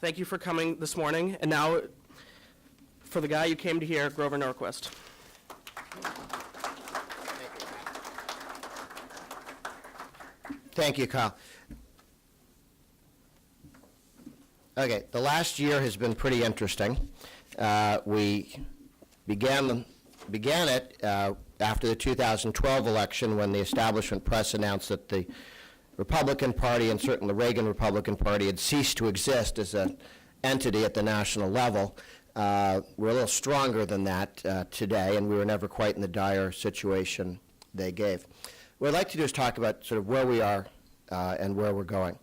Thank you for coming this morning. And now, for the guy you came to hear, Grover Norquist. Thank you, Kyle. Okay, the last year has been pretty interesting. We began it after the 2012 election, when the establishment press announced that the Republican Party, and certainly the Reagan Republican Party, had ceased to exist as an entity at the national level. We're a little stronger than that today, and we were never quite in the dire situation they gave. What I'd like to do is talk about sort of where we are and where we're going.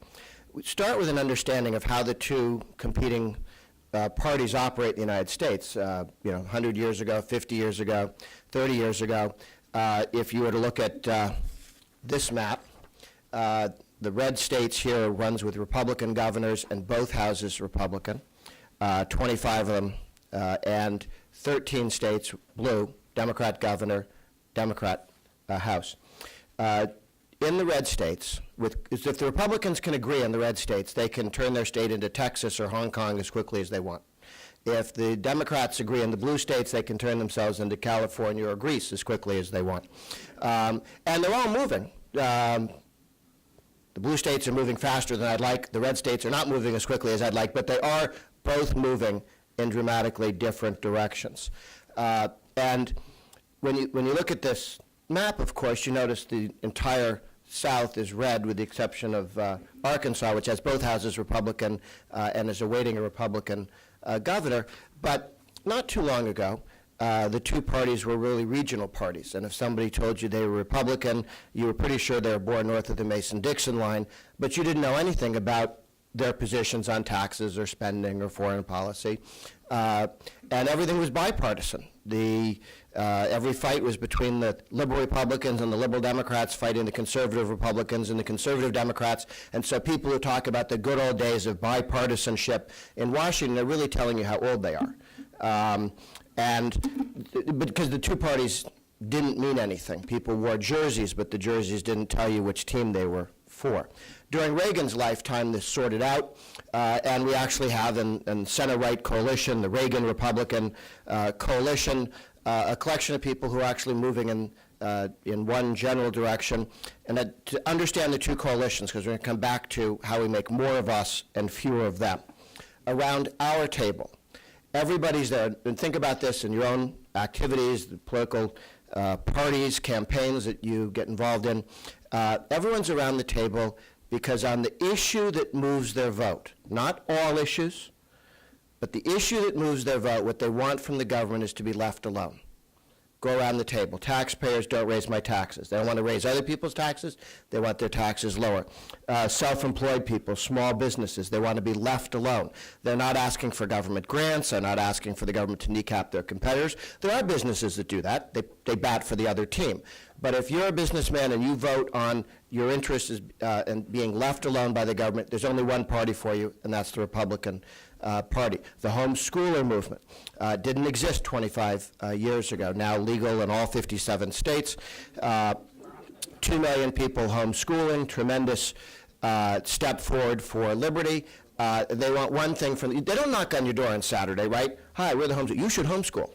We start with an understanding of how the two competing parties operate in the United States. 100 years ago, 50 years ago, 30 years ago. If you were to look at this map, the red states here runs with Republican governors, and both houses Republican, 25 of them, and 13 states blue, Democrat governor, Democrat house. In the red states, if the Republicans can agree in the red states, they can turn their state into Texas or Hong Kong as quickly as they want. If the Democrats agree in the blue states, they can turn themselves into California or Greece as quickly as they want. And they're all moving. The blue states are moving faster than I'd like. The red states are not moving as quickly as I'd like, but they are both moving in dramatically different directions. And when you look at this map, of course, you notice the entire South is red, with the exception of Arkansas, which has both houses Republican and is awaiting a Republican governor. But not too long ago, the two parties were really regional parties. And if somebody told you they were Republican, you were pretty sure they were born north of the Mason-Dixon line, but you didn't know anything about their positions on taxes or spending or foreign policy. And everything was bipartisan. Every fight was between the liberal Republicans and the liberal Democrats fighting the conservative Republicans and the conservative Democrats. And so people who talk about the good old days of bipartisanship in Washington are really telling you how old they are. Because the two parties didn't mean anything. People wore jerseys, but the jerseys didn't tell you which team they were for. During Reagan's lifetime, this sorted out, and we actually have in center-right coalition, the Reagan Republican coalition, a collection of people who are actually moving in one general direction. And to understand the two coalitions, because we're going to come back to how we make more of us and fewer of them, around our table, everybody's there. And think about this in your own activities, the political parties, campaigns that you get involved in. Everyone's around the table because on the issue that moves their vote, not all issues, but the issue that moves their vote, what they want from the government is to be left alone. Go around the table. Taxpayers don't raise my taxes. They don't want to raise other people's taxes. They want their taxes lower. Self-employed people, small businesses, they want to be left alone. They're not asking for government grants. They're not asking for the government to kneecap their competitors. There are businesses that do that. They bat for the other team. But if you're a businessman and you vote on your interests and being left alone by the government, there's only one party for you, and that's the Republican Party. The homeschooler movement didn't exist 25 years ago, now legal in all 57 states. 2 million people homeschooling, tremendous step forward for liberty. They want one thing from you. They don't knock on your door on Saturday, right? Hi, we're the homeschool. You should homeschool.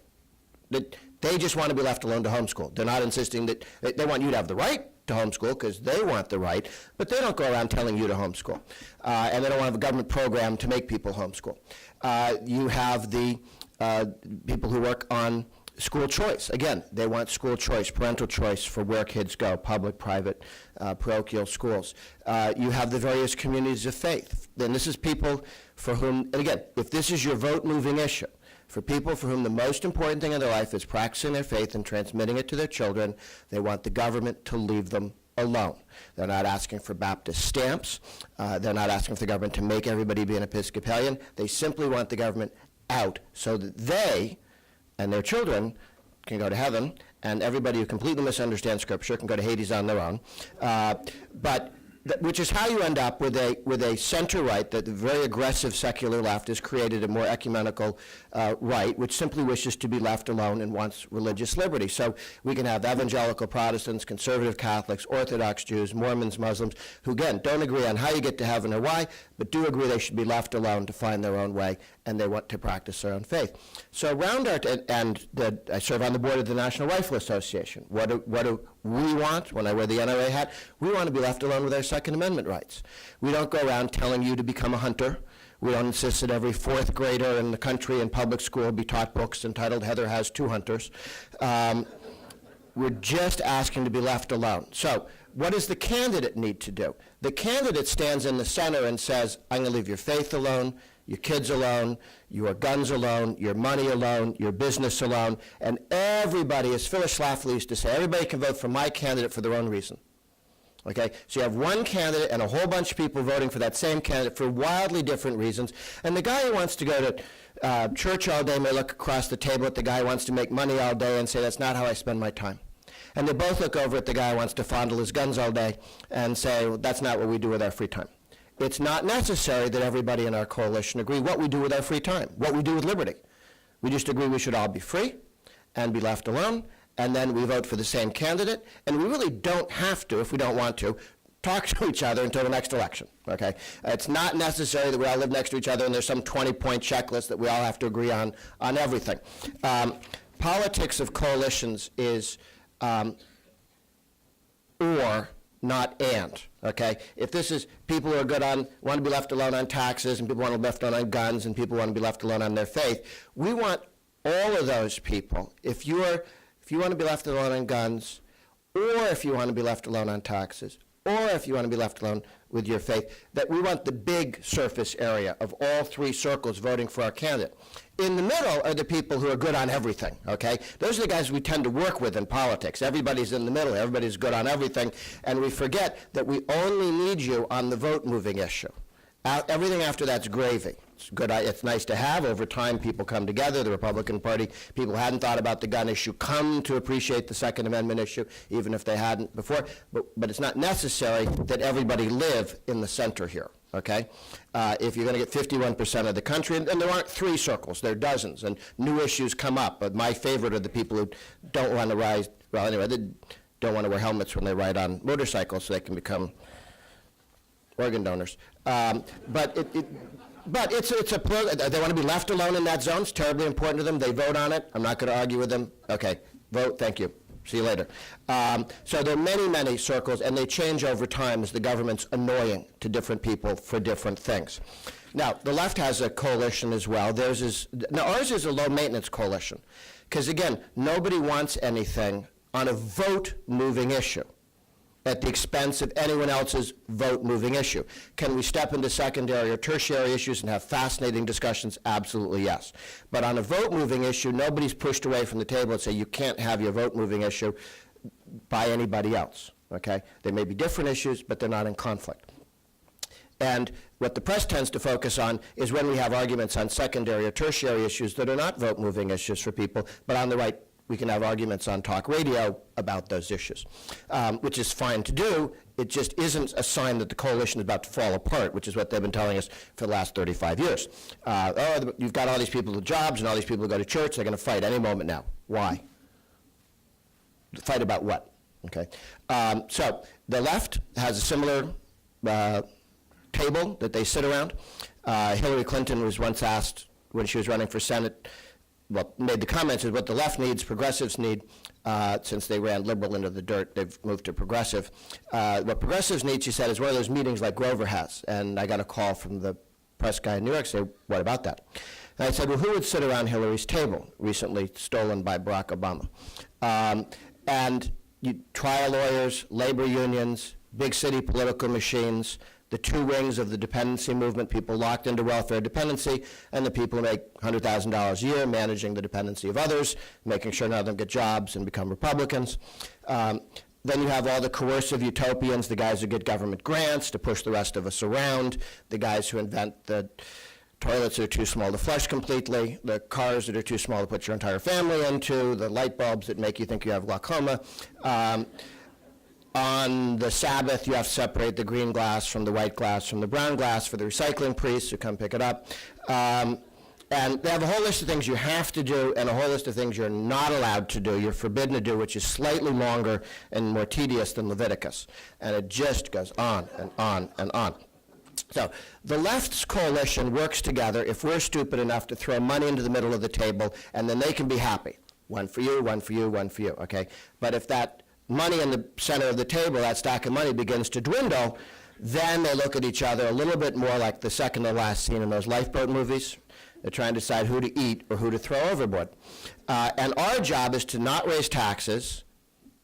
They just want to be left alone to homeschool. They're not insisting that they want you to have the right to homeschool because they want the right, but they don't go around telling you to homeschool. And they don't want to have a government program to make people homeschool. You have the people who work on school choice. Again, they want school choice, parental choice for where kids go, public, private, parochial schools. You have the various communities of faith. Then this is people for whom, and again, if this is your vote-moving issue, for people for whom the most important thing in their life is practicing their faith and transmitting it to their children, they want the government to leave them alone. They're not asking for Baptist stamps. They're not asking for the government to make everybody be an Episcopalian. They simply want the government out so that they and their children can go to heaven, and everybody who completely misunderstands Scripture can go to Hades on their own. But which is how you end up with a center-right, that the very aggressive secular left has created a more ecumenical right, which simply wishes to be left alone and wants religious liberty. So we can have evangelical Protestants, conservative Catholics, Orthodox Jews, Mormons, Muslims, who, again, don't agree on how you get to heaven or why, but do agree they should be left alone to find their own way, and they want to practice their own faith. So around our, I serve on the board of the National Rifle Association. What do we want? When I wear the NRA hat, we want to be left alone with our Second Amendment rights. We don't go around telling you to become a hunter. We don't insist that every fourth grader in the country in public school be taught books entitled Heather Has Two Hunters. We're just asking to be left alone. So what does the candidate need to do? The candidate stands in the center and says, I'm going to leave your faith alone, your kids alone, your guns alone, your money alone, your business alone, and everybody, as Phyllis Schlafly used to say, everybody can vote for my candidate for their own reason. Okay, so you have one candidate and a whole bunch of people voting for that same candidate for wildly different reasons. And the guy who wants to go to church all day may look across the table at the guy who wants to make money all day and say, that's not how I spend my time. And they both look over at the guy who wants to fondle his guns all day and say, well, that's not what we do with our free time. It's not necessary that everybody in our coalition agree what we do with our free time, what we do with liberty. We just agree we should all be free and be left alone, and then we vote for the same candidate, and we really don't have to, if we don't want to, talk to each other until the next election, okay? It's not necessary that we all live next to each other and there's some 20-point checklist that we all have to agree on everything. Politics of coalitions is or, not and, okay? If this is people who are good on, want to be left alone on taxes, and people want to be left alone on guns, and people want to be left alone on their faith, we want all of those people, if you want to be left alone on guns, or if you want to be left alone on taxes, or if you want to be left alone with your faith, that we want the big surface area of all three circles voting for our candidate. In the middle are the people who are good on everything, okay? Those are the guys we tend to work with in politics. Everybody's in the middle. Everybody's good on everything. And we forget that we only need you on the vote-moving issue. Everything after that's gravy. It's good. It's nice to have. Over time, people come together. The Republican Party, people hadn't thought about the gun issue, come to appreciate the Second Amendment issue, even if they hadn't before. But it's not necessary that everybody live in the center here, okay? If you're going to get 51% of the country, and there aren't three circles, there are dozens, and new issues come up. But my favorite are the people who don't want to ride, well, anyway, they don't want to wear helmets when they ride on motorcycles so they can become organ donors. But it's they want to be left alone in that zone. It's terribly important to them. They vote on it. I'm not going to argue with them. Okay, vote, thank you. See you later. So there are many, many circles, and they change over time as the government's annoying to different people for different things. Now, the left has a coalition as well. Ours is a low-maintenance coalition, because, again, nobody wants anything on a vote-moving issue at the expense of anyone else's vote-moving issue. Can we step into secondary or tertiary issues and have fascinating discussions? Absolutely, yes. But on a vote-moving issue, nobody's pushed away from the table and say you can't have your vote-moving issue by anybody else, okay? There may be different issues, but they're not in conflict. And what the press tends to focus on is when we have arguments on secondary or tertiary issues that are not vote-moving issues for people, but on the right, we can have arguments on talk radio about those issues, which is fine to do. It just isn't a sign that the coalition is about to fall apart, which is what they've been telling us for the last 35 years. You've got all these people with jobs and all these people who go to church. They're going to fight any moment now. Why? Fight about what? Okay. So the left has a similar table that they sit around. Hillary Clinton was once asked when she was running for Senate, made the comments is what the left needs, progressives need, since they ran liberal into the dirt, they've moved to progressive. What progressives need, she said, is one of those meetings like Grover has. And I got a call from the press guy in New York saying, what about that? And I said, well, who would sit around Hillary's table, recently stolen by Barack Obama? And trial lawyers, labor unions, big city political machines, the two wings of the dependency movement, people locked into welfare dependency, and the people who make $100,000 a year managing the dependency of others, making sure none of them get jobs and become Republicans. Then you have all the coercive utopians, the guys who get government grants to push the rest of us around, the guys who invent the toilets that are too small to flush completely, the cars that are too small to put your entire family into, the light bulbs that make you think you have glaucoma. On the Sabbath, you have to separate the green glass from the white glass from the brown glass for the recycling priests who come pick it up. And they have a whole list of things you have to do and a whole list of things you're not allowed to do, you're forbidden to do, which is slightly longer and more tedious than Leviticus. And it just goes on and on and on. So the left's coalition works together if we're stupid enough to throw money into the middle of the table, and then they can be happy. One for you, one for you, one for you, okay? But if that money in the center of the table, that stack of money, begins to dwindle, then they look at each other a little bit more like the second to last scene in those lifeboat movies. They're trying to decide who to eat or who to throw overboard. And our job is to not raise taxes,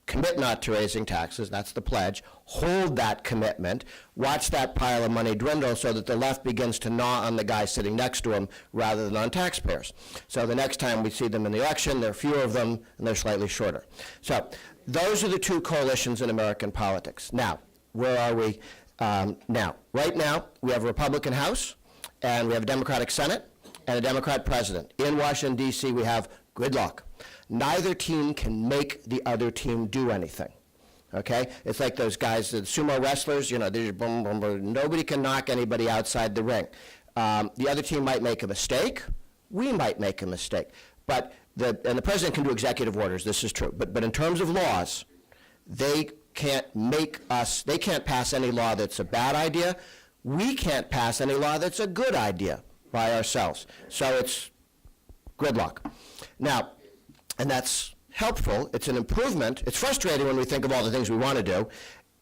commit not to raising taxes, that's the pledge, hold that commitment, watch that pile of money dwindle so that the left begins to gnaw on the guy sitting next to him rather than on taxpayers. So the next time we see them in the election, there are fewer of them and they're slightly shorter. So those are the two coalitions in American politics. Now, where are we now? Right now, we have a Republican House and we have a Democratic Senate and a Democrat president. In Washington, D.C., we have gridlock. Neither team can make the other team do anything, okay? It's like those guys, the sumo wrestlers, you know, they're boom, boom, boom. Nobody can knock anybody outside the ring. The other team might make a mistake. We might make a mistake. But the president can do executive orders, this is true. But in terms of laws, they can't pass any law that's a bad idea. We can't pass any law that's a good idea by ourselves. So it's gridlock. Now, and that's helpful. It's an improvement. It's frustrating when we think of all the things we want to do.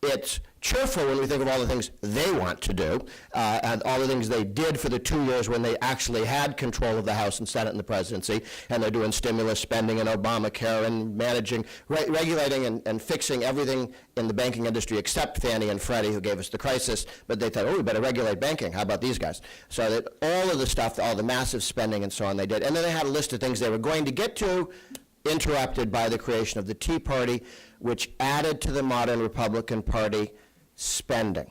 It's cheerful when we think of all the things they want to do, and all the things they did for the 2 years when they actually had control of the House and Senate and the presidency, and they're doing stimulus spending and Obamacare and managing, regulating and fixing everything in the banking industry except Fannie and Freddie, who gave us the crisis, but they thought, oh, we better regulate banking. How about these guys? So that all of the stuff, all the massive spending and so on they did. And then they had a list of things they were going to get to, interrupted by the creation of the Tea Party, which added to the modern Republican Party spending.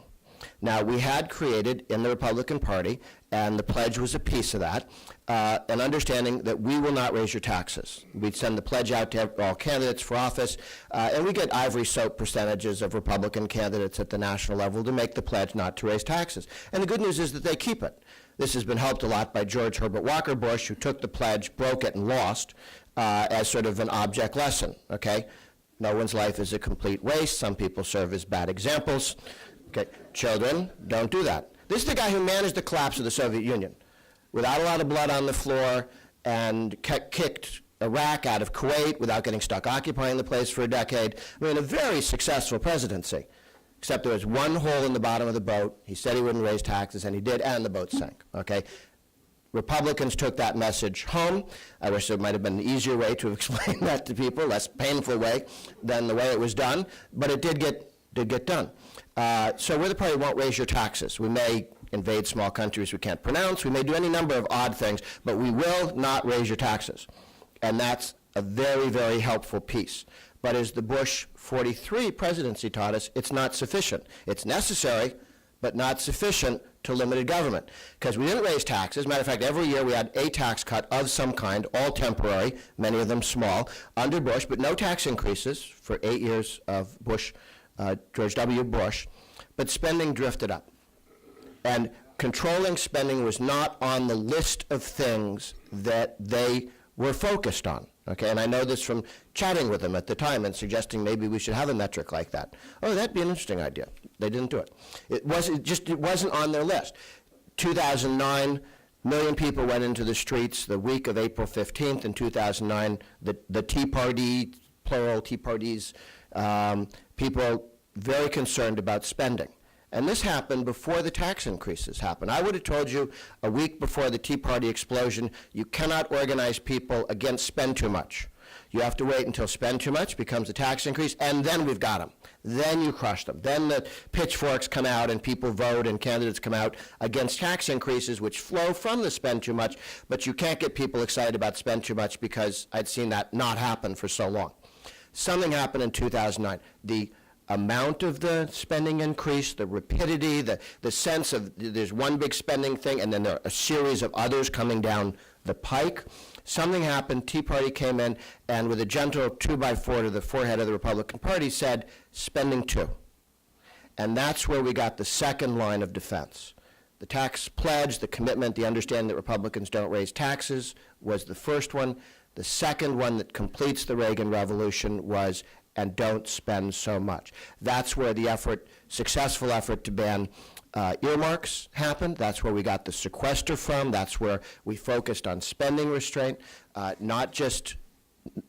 Now, we had created in the Republican Party, and the pledge was a piece of that, an understanding that we will not raise your taxes. We'd send the pledge out to all candidates for office, and we get ivory soap percentages of Republican candidates at the national level to make the pledge not to raise taxes. And the good news is that they keep it. This has been helped a lot by George Herbert Walker Bush, who took the pledge, broke it, and lost as sort of an object lesson, okay? No one's life is a complete waste. Some people serve as bad examples. Okay, children, don't do that. This is the guy who managed the collapse of the Soviet Union without a lot of blood on the floor and kicked Iraq out of Kuwait without getting stuck occupying the place for a decade. I mean, a very successful presidency, except there was one hole in the bottom of the boat. He said he wouldn't raise taxes, and he did, and the boat sank, okay? Republicans took that message home. I wish there might have been an easier way to explain that to people, less painful way than the way it was done, but it did get done. So we're the party who won't raise your taxes. We may invade small countries we can't pronounce. We may do any number of odd things, but we will not raise your taxes. And that's a very, very helpful piece. But as the Bush 43 presidency taught us, it's not sufficient. It's necessary, but not sufficient to limited government. Because we didn't raise taxes. Matter of fact, every year we had a tax cut of some kind, all temporary, many of them small, under Bush, but no tax increases for 8 years of Bush, George W. Bush. But spending drifted up. And controlling spending was not on the list of things that they were focused on. Okay, and I know this from chatting with them at the time and suggesting maybe we should have a metric like that. Oh, that'd be an interesting idea. They didn't do it. It wasn't on their list. 2009, million people went into the streets the week of April 15th in 2009. The Tea Party, plural Tea Parties, people very concerned about spending. And this happened before the tax increases happened. I would have told you a week before the Tea Party explosion, you cannot organize people against spend too much. You have to wait until spend too much becomes a tax increase, and then we've got them. Then you crush them. Then the pitchforks come out and people vote and candidates come out against tax increases which flow from the spend too much, but you can't get people excited about spend too much because I'd seen that not happen for so long. Something happened in 2009. The amount of the spending increase, the rapidity, the sense of there's one big spending thing and then there are a series of others coming down the pike. Something happened, Tea Party came in, and with a gentle 2x4 to the forehead of the Republican Party said, spending two. And that's where we got the second line of defense. The tax pledge, the commitment, the understanding that Republicans don't raise taxes was the first one. The second one that completes the Reagan Revolution was, and don't spend so much. That's where the effort, successful effort to ban earmarks happened. That's where we got the sequester from. That's where we focused on spending restraint, not just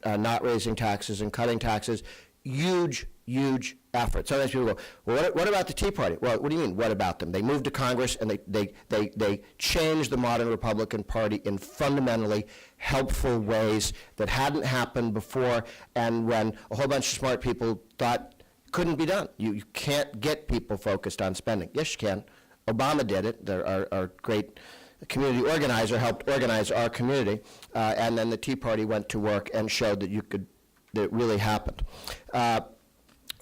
not raising taxes and cutting taxes. Huge, huge effort. Sometimes people go, well, what about the Tea Party? Well, what do you mean, what about them? They moved to Congress and they changed the modern Republican Party in fundamentally helpful ways that hadn't happened before, and when a whole bunch of smart people thought couldn't be done. You can't get people focused on spending. Yes, you can. Obama did it. Our great community organizer helped organize our community, and then the Tea Party went to work and showed that that it really happened.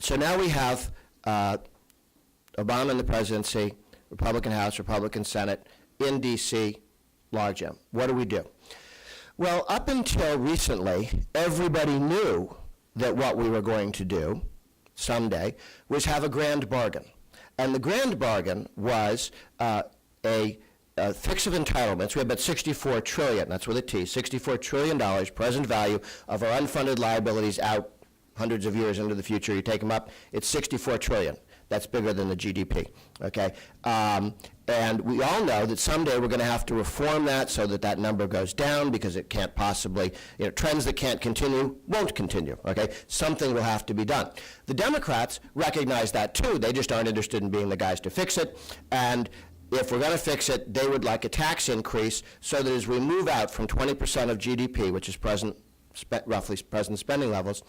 So now we have Obama in the presidency, Republican House, Republican Senate, in D.C., logjam. What do? Well, up until recently, everybody knew that what we were going to do someday was have a grand bargain. And the grand bargain was a fix of entitlements. We have about $64 trillion, that's with a T, $64 trillion present value of our unfunded liabilities out hundreds of years into the future. You take them up, it's $64 trillion. That's bigger than the GDP, okay? And we all know that someday we're going to have to reform that so that that number goes down, because it can't possibly, trends that can't continue won't continue, okay? Something will have to be done. The Democrats recognize that too. They just aren't interested in being the guys to fix it. And if we're going to fix it, they would like a tax increase so that as we move out from 20% of GDP, which is roughly present spending levels,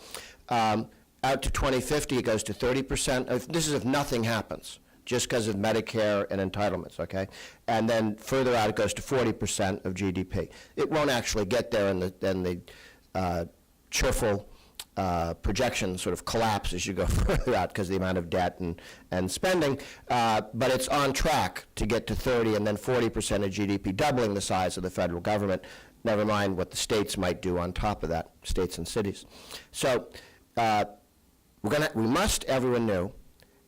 out to 2050, it goes to 30%. This is if nothing happens, just because of Medicare and entitlements, okay? And then further out, it goes to 40% of GDP. It won't actually get there, and the cheerful projections sort of collapse as you go further out because of the amount of debt and spending, but it's on track to get to 30 and then 40% of GDP, doubling the size of the federal government, never mind what the states might do on top of that, states and cities. So we must, everyone knew,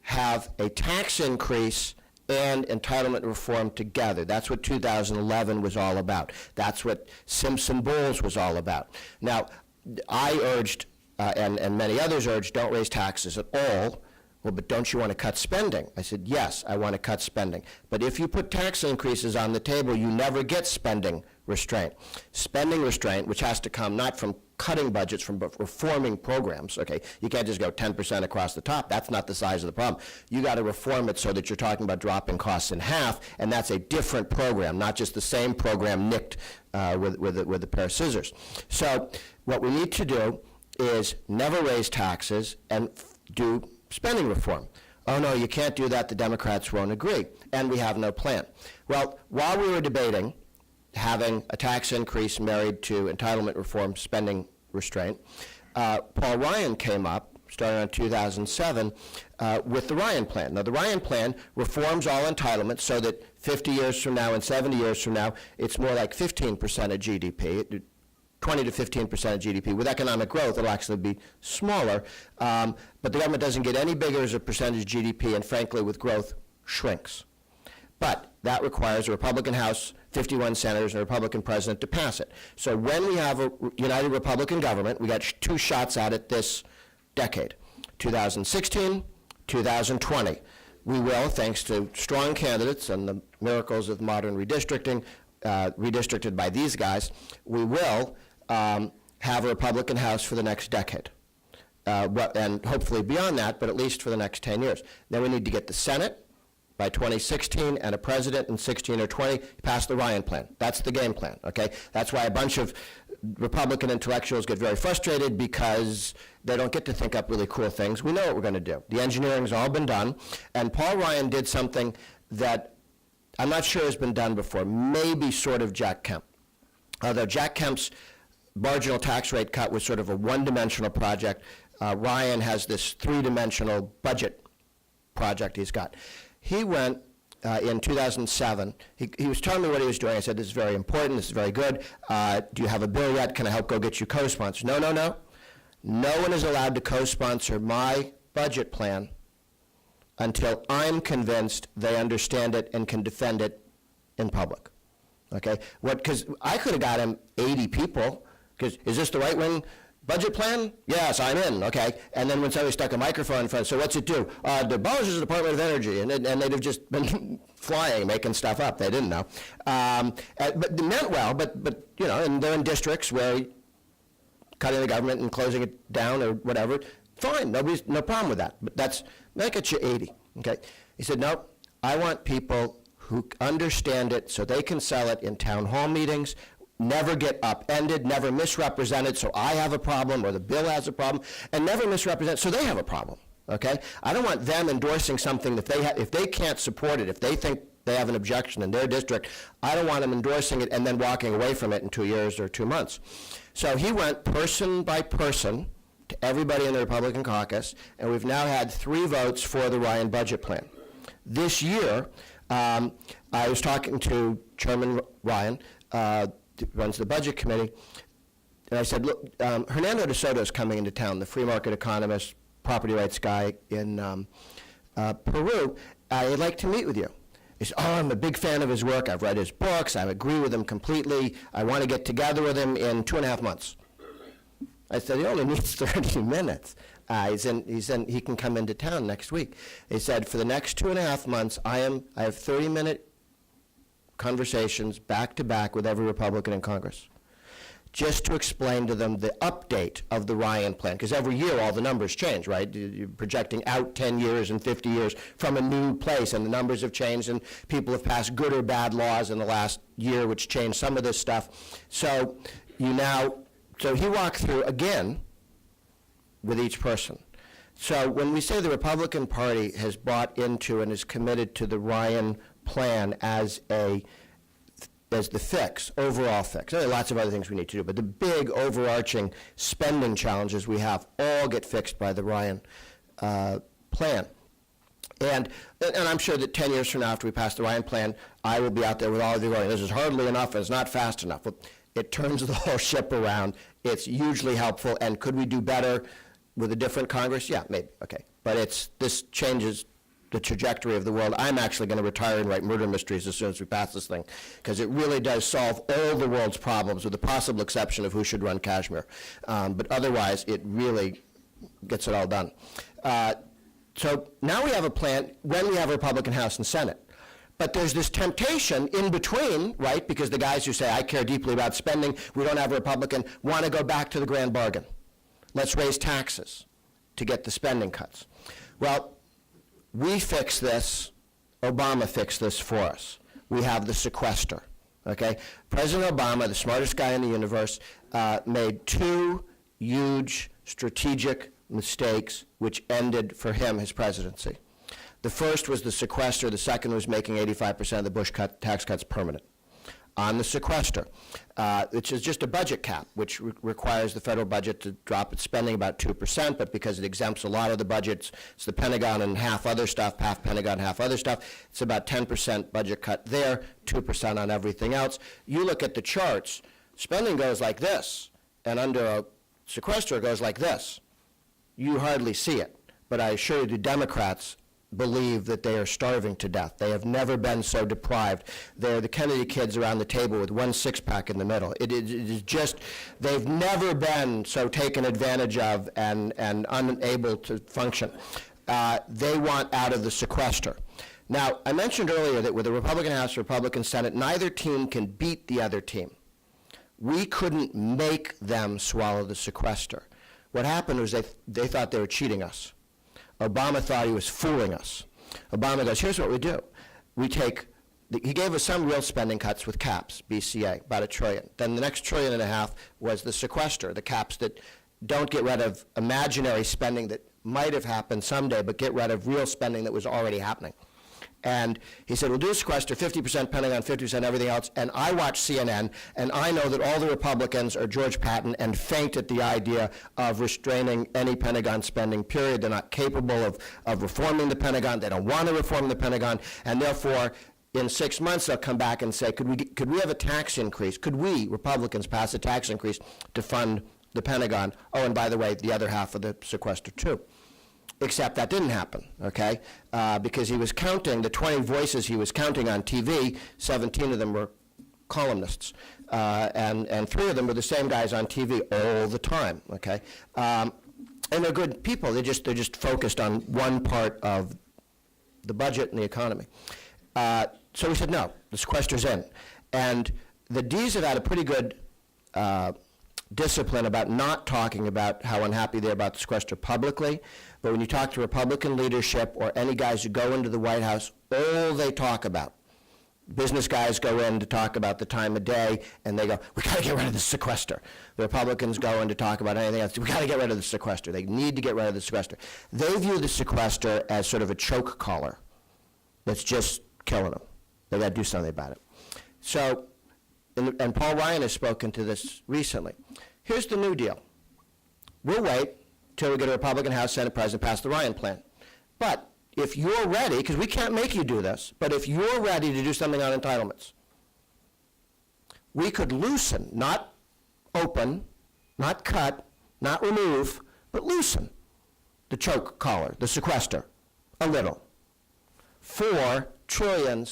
have a tax increase and entitlement reform together. That's what 2011 was all about. That's what Simpson-Bowles was all about. Now, I urged, and many others urged, don't raise taxes at all. Well, but don't you want to cut spending? I said, yes, I want to cut spending. But if you put tax increases on the table, you never get spending restraint. Spending restraint, which has to come not from cutting budgets, from reforming programs, okay? You can't just go 10% across the top. That's not the size of the problem. You got to reform it so that you're talking about dropping costs in half, and that's a different program, not just the same program nicked with a pair of scissors. So what we need to do is never raise taxes and do spending reform. Oh no, you can't do that, the Democrats won't agree, and we have no plan. Well, while we were debating having a tax increase married to entitlement reform, spending restraint, Paul Ryan came up, starting in 2007, with the Ryan Plan. Now, the Ryan Plan reforms all entitlements so that 50 years from now and 70 years from now, it's more like 15% of GDP. 20 to 15% of GDP. With economic growth, it'll actually be smaller, but the government doesn't get any bigger as a percentage of GDP, and frankly, with growth, shrinks. But that requires a Republican House, 51 senators, and a Republican president to pass it. So when we have a united Republican government, we got two shots at it this decade, 2016, 2020. We will, thanks to strong candidates and the miracles of modern redistricting, redistricted by these guys, we will have a Republican House for the next decade. And hopefully beyond that, but at least for the next 10 years. Then we need to get the Senate by 2016 and a president in 16 or 20, pass the Ryan Plan. That's the game plan, okay? That's why a bunch of Republican intellectuals get very frustrated, because they don't get to think up really cool things. We know what we're going to do. The engineering's all been done, and Paul Ryan did something that I'm not sure has been done before, maybe sort of Jack Kemp. Although Jack Kemp's marginal tax rate cut was sort of a one-dimensional project, Ryan has this three-dimensional budget project he's got. He went in 2007, he was telling me what he was doing. I said, this is very important, this is very good. Do you have a bill yet? Can I help go get you co-sponsors? No, no, no. No one is allowed to co-sponsor my budget plan until I'm convinced they understand it and can defend it in public. Okay? Because I could have got him 80 people, because is this the right-wing budget plan? Yes, I'm in, okay. And then when somebody stuck a microphone in front, so what's it do? It abolishes the Department of Energy, and they'd have just been flying, making stuff up. They didn't know. But they meant well, but you know, and they're in districts where cutting the government and closing it down or whatever, fine, no problem with that. But that gets you 80, okay. He said, no, I want people who understand it so they can sell it in town hall meetings, never get upended, never misrepresented, so I have a problem, or the bill has a problem, and never misrepresent, so they have a problem, okay? I don't want them endorsing something that if they can't support it, if they think they have an objection in their district, I don't want them endorsing it and then walking away from it in 2 years or 2 months. So he went person by person to everybody in the Republican caucus, and we've now had 3 votes for the Ryan budget plan. This year, I was talking to Chairman Ryan, runs the budget committee, and I said, look, Hernando de Soto is coming into town, the free market economist, property rights guy in Peru. I'd like to meet with you. He said, oh, I'm a big fan of his work. I've read his books. I agree with him completely. I want to get together with him in 2.5 months. I said, he only needs 30 minutes. He can come into town next week. He said, for the next 2.5 months, I have 30-minute conversations back-to-back with every Republican in Congress, just to explain to them the update of the Ryan plan, because every year all the numbers change, right? You're projecting out 10 years and 50 years from a new place, and the numbers have changed, and people have passed good or bad laws in the last year which changed some of this stuff. So he walked through again with each person. So when we say the Republican Party has bought into and is committed to the Ryan plan as the fix, overall fix. There are lots of other things we need to do, but the big overarching spending challenges we have all get fixed by the Ryan plan. And I'm sure that 10 years from now, after we pass the Ryan plan, I will be out there with all of you going, this is hardly enough, and it's not fast enough. Well, it turns the whole ship around. It's hugely helpful, and could we do better with a different Congress? Yeah, maybe, okay. But this changes the trajectory of the world. I'm actually going to retire and write murder mysteries as soon as we pass this thing, because it really does solve all the world's problems, with the possible exception of who should run Kashmir. But otherwise, it really gets it all done. So now we have a plan when we have a Republican House and Senate. But there's this temptation in between, right, because the guys who say, I care deeply about spending, we don't have a Republican, want to go back to the grand bargain. Let's raise taxes to get the spending cuts. Well, we fix this, Obama fixed this for us. We have the sequester, okay? President Obama, the smartest guy in the universe, made 2 huge strategic mistakes which ended for him his presidency. The first was the sequester. The second was making 85% of the Bush tax cuts permanent. On the sequester, which is just a budget cap, which requires the federal budget to drop its spending about 2%, but because it exempts a lot of the budgets, it's the Pentagon and half other stuff, half Pentagon, half other stuff, it's about 10% budget cut there, 2% on everything else. You look at the charts, spending goes like this, and under a sequester it goes like this. You hardly see it, but I assure you the Democrats believe that they are starving to death. They have never been so deprived. They're the Kennedy kids around the table with 1 six-pack in the middle. It is just, they've never been so taken advantage of and unable to function. They want out of the sequester. Now, I mentioned earlier that with the Republican House, Republican Senate, neither team can beat the other team. We couldn't make them swallow the sequester. What happened was they thought they were cheating us. Obama thought he was fooling us. Obama goes, here's what we do. He gave us some real spending cuts with caps, BCA, about $1 trillion. Then the next $1.5 trillion was the sequester, the caps that don't get rid of imaginary spending that might have happened someday, but get rid of real spending that was already happening. And he said, we'll do a sequester, 50% Pentagon, 50% everything else. And I watch CNN, and I know that all the Republicans are George Patton and faint at the idea of restraining any Pentagon spending, period. They're not capable of reforming the Pentagon. They don't want to reform the Pentagon. And therefore, in 6 months, they'll come back and say, could we have a tax increase? Could we, Republicans, pass a tax increase to fund the Pentagon? Oh, and by the way, the other half of the sequester, too. Except that didn't happen, okay? Because he was counting, the 20 voices he was counting on TV, 17 of them were columnists. And 3 of them were the same guys on TV all the time, okay? And they're good people. They're just focused on one part of the budget and the economy. So we said, no, the sequester's in. And the Ds have had a pretty good discipline about not talking about how unhappy they're about the sequester publicly. But when you talk to Republican leadership or any guys who go into the White House, all they talk about, business guys go in to talk about the time of day, and they go, we got to get rid of the sequester. The Republicans go in to talk about anything else. We got to get rid of the sequester. They need to get rid of the sequester. They view the sequester as sort of a choke collar that's just killing them. They got to do something about it. So, and Paul Ryan has spoken to this recently. Here's the new deal. We'll wait till we get a Republican House, Senate, President pass the Ryan plan. But if you're ready, because we can't make you do this, but if you're ready to do something on entitlements, we could loosen, not open, not cut, not remove, but loosen the choke collar, the sequester, a little. $4 trillion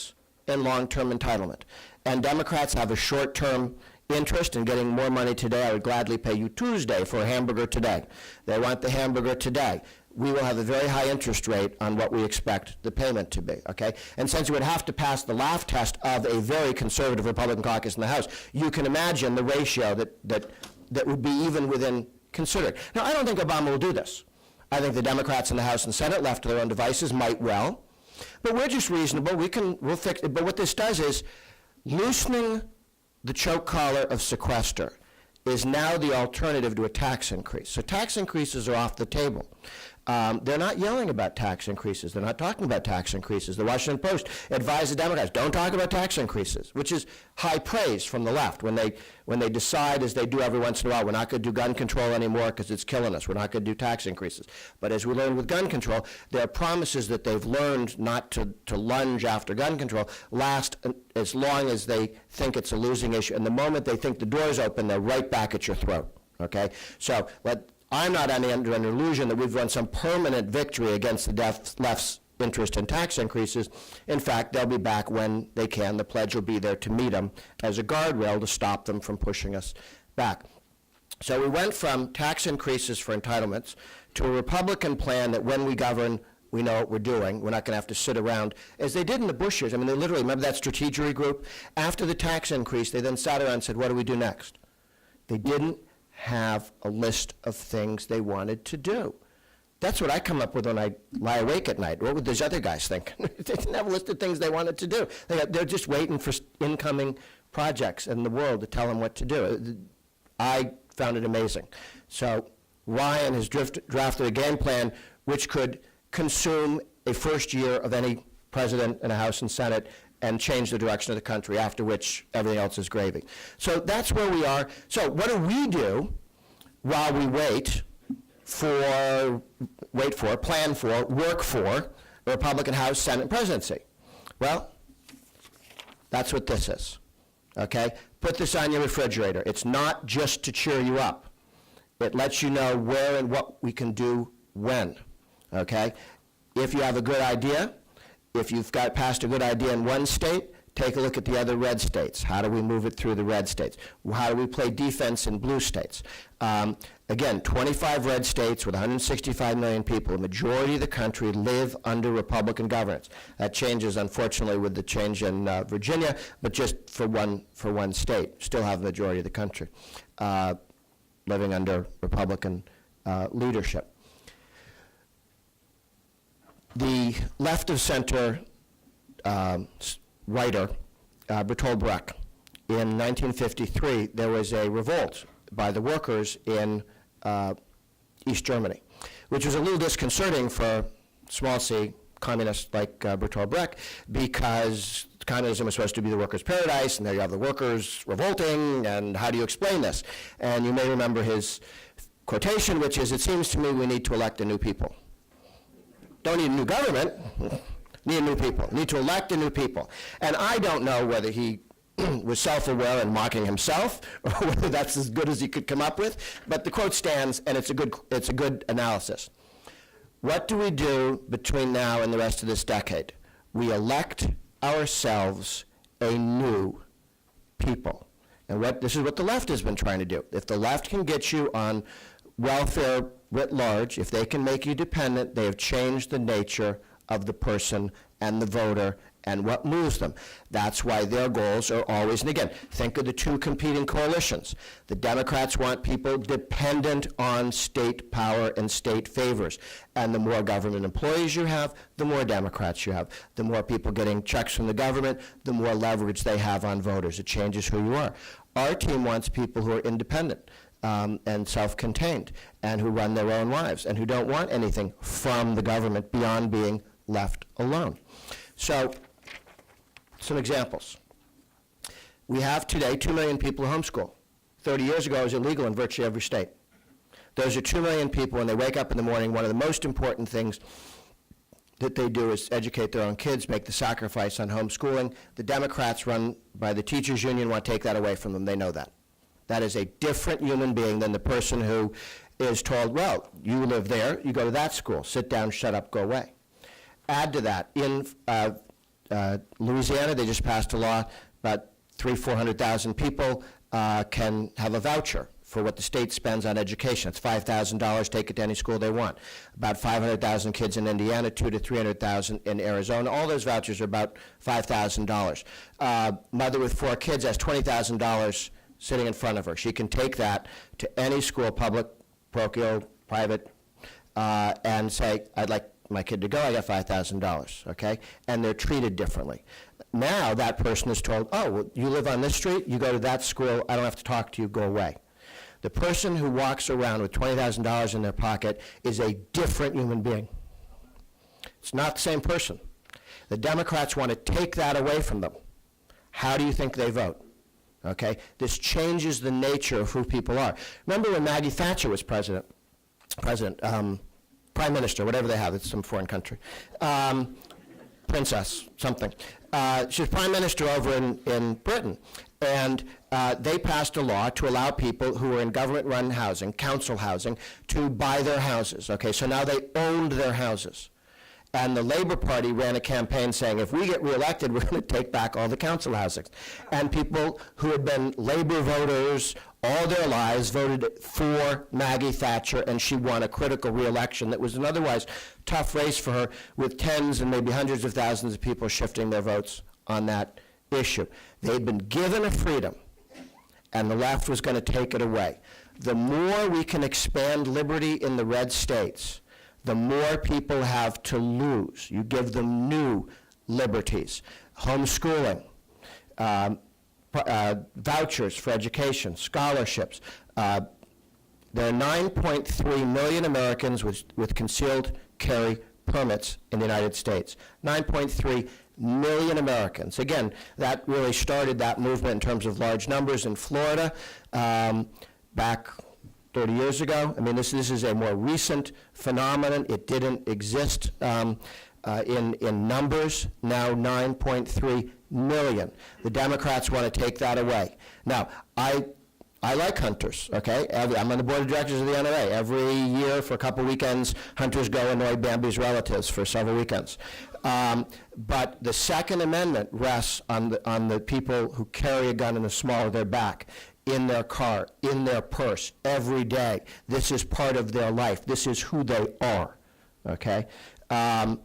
in long-term entitlement. And Democrats have a short-term interest in getting more money today. I would gladly pay you Tuesday for a hamburger today. They want the hamburger today. We will have a very high interest rate on what we expect the payment to be, okay? And since you would have to pass the laugh test of a very conservative Republican caucus in the House, you can imagine the ratio that would be even within considered. Now, I don't think Obama will do this. I think the Democrats in the House and Senate, left to their own devices, might well. But we're just reasonable. We'll fix it. But what this does is loosening the choke collar of sequester is now the alternative to a tax increase. So tax increases are off the table. They're not yelling about tax increases. They're not talking about tax increases. The Washington Post advised the Democrats, don't talk about tax increases, which is high praise from the left when they decide, as they do every once in a while, we're not going to do gun control anymore because it's killing us. We're not going to do tax increases. But as we learned with gun control, there are promises that they've learned not to lunge after gun control last as long as they think it's a losing issue. And the moment they think the door's open, they're right back at your throat, okay? So I'm not under an illusion that we've won some permanent victory against the left's interest in tax increases. In fact, they'll be back when they can. The pledge will be there to meet them as a guardrail to stop them from pushing us back. So we went from tax increases for entitlements to a Republican plan that when we govern, we know what we're doing. We're not going to have to sit around, as they did in the Bush years. I mean, they literally, remember that strategery group? After the tax increase, they then sat around and said, what do we do next? They didn't have a list of things they wanted to do. That's what I come up with when I lie awake at night. What would those other guys think? They didn't have a list of things they wanted to do. They're just waiting for incoming projects in the world to tell them what to do. I found it amazing. So Ryan has drafted a game plan which could consume a first year of any president in a House and Senate and change the direction of the country, after which everything else is gravy. So that's where we are. So what do we do while we plan for, work for a Republican House, Senate presidency? Well, that's what this is, okay? Put this on your refrigerator. It's not just to cheer you up. It lets you know where and what we can do when, okay? If you have a good idea, if you've got passed a good idea in one state, take a look at the other red states. How do we move it through the red states? How do we play defense in blue states? Again, 25 red states with 165 million people. The majority of the country live under Republican governance. That changes, unfortunately, with the change in Virginia, but just for one state. Still have the majority of the country living under Republican leadership. The left-of-center writer, Bertolt Brecht, in 1953, there was a revolt by the workers in East Germany, which was a little disconcerting for small c communists like Bertolt Brecht, because communism was supposed to be the workers' paradise, and there you have the workers revolting, and how do you explain this? And you may remember his quotation, which is, "It seems to me we need to elect a new people." Don't need a new government, need a new people, need to elect a new people. And I don't know whether he was self-aware and mocking himself, or whether that's as good as he could come up with, but the quote stands, and it's a good analysis. What do we do between now and the rest of this decade? We elect ourselves a new people. And this is what the left has been trying to do. If the left can get you on welfare writ large, if they can make you dependent, they have changed the nature of the person and the voter and what moves them. That's why their goals are always, and again, think of the two competing coalitions. The Democrats want people dependent on state power and state favors. And the more government employees you have, the more Democrats you have. The more people getting checks from the government, the more leverage they have on voters. It changes who you are. Our team wants people who are independent and self-contained, and who run their own lives, and who don't want anything from the government beyond being left alone. So, some examples. We have today 2 million people who homeschool. 30 years ago, it was illegal in virtually every state. Those are 2 million people. When they wake up in the morning, one of the most important things that they do is educate their own kids, make the sacrifice on homeschooling. The Democrats, run by the teachers union, want to take that away from them. They know that. That is a different human being than the person who is told, well, you live there, you go to that school, sit down, shut up, go away. Add to that, in Louisiana, they just passed a law, about 400,000 people can have a voucher for what the state spends on education. It's $5,000, take it to any school they want. About 500,000 kids in Indiana, 200,000 to 300,000 in Arizona. All those vouchers are about $5,000. Mother with 4 kids has $20,000 sitting in front of her. She can take that to any school, public, parochial, private, and say, I'd like my kid to go, I got $5,000, okay? And they're treated differently. Now that person is told, oh, well, you live on this street, you go to that school, I don't have to talk to you, go away. The person who walks around with $20,000 in their pocket is a different human being. It's not the same person. The Democrats want to take that away from them. How do you think they vote? Okay? This changes the nature of who people are. Remember when Maggie Thatcher was Prime Minister, whatever they have, it's some foreign country. Princess, something. She was Prime Minister over in Britain, and they passed a law to allow people who were in government-run housing, council housing, to buy their houses. Okay, so now they owned their houses. And the Labor Party ran a campaign saying, if we get reelected, we're going to take back all the council housings. And people who had been Labor voters all their lives voted for Maggie Thatcher, and she won a critical reelection that was an otherwise tough race for her, with tens and maybe hundreds of thousands of people shifting their votes on that issue. They'd been given a freedom, and the left was going to take it away. The more we can expand liberty in the red states, the more people have to lose. You give them new liberties. Homeschooling, vouchers for education, scholarships. There are 9.3 million Americans with concealed carry permits in the United States. 9.3 million Americans. Again, that really started that movement in terms of large numbers in Florida back 30 years ago. I mean, this is a more recent phenomenon. It didn't exist in numbers. Now 9.3 million. The Democrats want to take that away. Now, I like hunters, okay? I'm on the board of directors of the NRA. Every year for a couple weekends, hunters go annoy Bambi's relatives for several weekends. But the Second Amendment rests on the people who carry a gun in the small of their back, in their car, in their purse, every day. This is part of their life. This is who they are, okay? I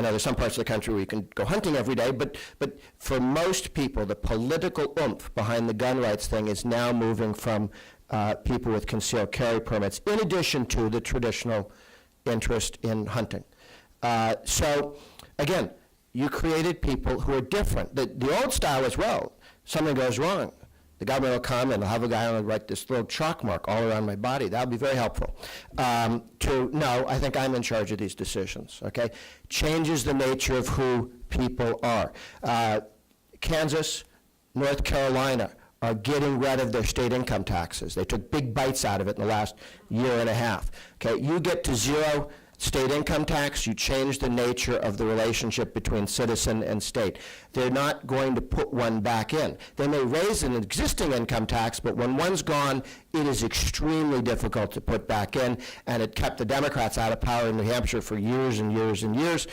know there's some parts of the country where you can go hunting every day, but for most people, the political oomph behind the gun rights thing is now moving from people with concealed carry permits, in addition to the traditional interest in hunting. So, again, you created people who are different. The old style as well, something goes wrong, The government will come and I'll have a guy on write this little chalk mark all around my body. That would be very helpful. No, I think I'm in charge of these decisions, okay? Changes the nature of who people are. Kansas, North Carolina are getting rid of their state income taxes. They took big bites out of it in the last year and a half. Okay, you get to zero state income tax, you change the nature of the relationship between citizen and state. They're not going to put one back in. They may raise an existing income tax, but when one's gone, it is extremely difficult to put back in, and it kept the Democrats out of power in New Hampshire for years and years and years.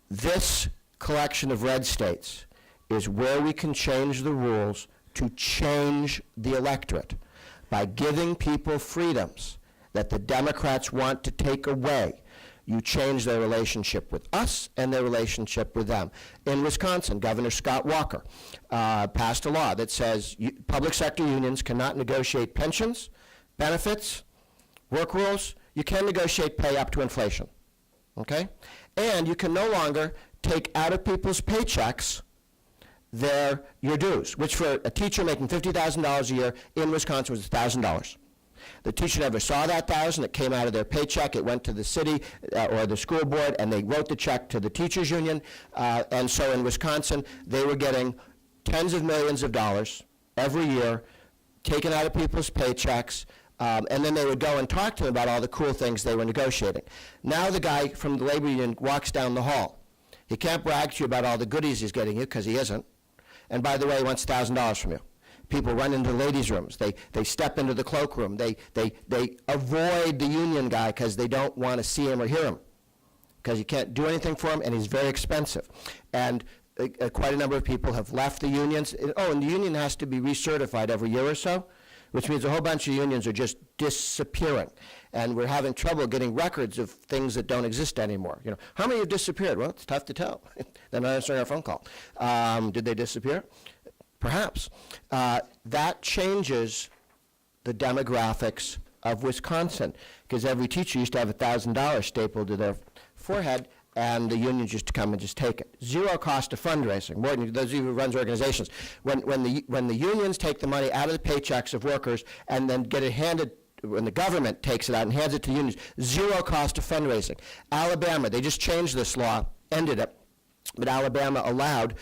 This collection of red states is where we can change the rules to change the electorate by giving people freedoms that the Democrats want to take away. You change their relationship with us and their relationship with them. In Wisconsin, Governor Scott Walker passed a law that says public sector unions cannot negotiate pensions, benefits, work rules. You can negotiate pay up to inflation, okay? And you can no longer take out of people's paychecks your dues, which for a teacher making $50,000 a year in Wisconsin was $1,000. The teacher never saw that $1,000. It came out of their paycheck. It went to the city or the school board, and they wrote the check to the teachers union. And so in Wisconsin, they were getting tens of millions of dollars every year taken out of people's paychecks, and then they would go and talk to them about all the cool things they were negotiating. Now the guy from the labor union walks down the hall. He can't brag to you about all the goodies he's getting you, because he isn't. And by the way, he wants $1,000 from you. People run into the ladies' rooms. They step into the cloakroom. They avoid the union guy because they don't want to see him or hear him, because you can't do anything for him, and he's very expensive. And quite a number of people have left the unions. And the union has to be recertified every year or so, which means a whole bunch of unions are just disappearing. And we're having trouble getting records of things that don't exist anymore. You know, how many have disappeared? Well, it's tough to tell. They're not answering our phone call. Did they disappear? Perhaps. That changes the demographics of Wisconsin, because every teacher used to have $1,000 stapled to their forehead, and the unions used to come and just take it. Zero cost of fundraising. Morton, those of you who runs organizations, when the unions take the money out of the paychecks of workers and then get it handed, when the government takes it out and hands it to unions, zero cost of fundraising. Alabama, they just changed this law, ended it, but Alabama allowed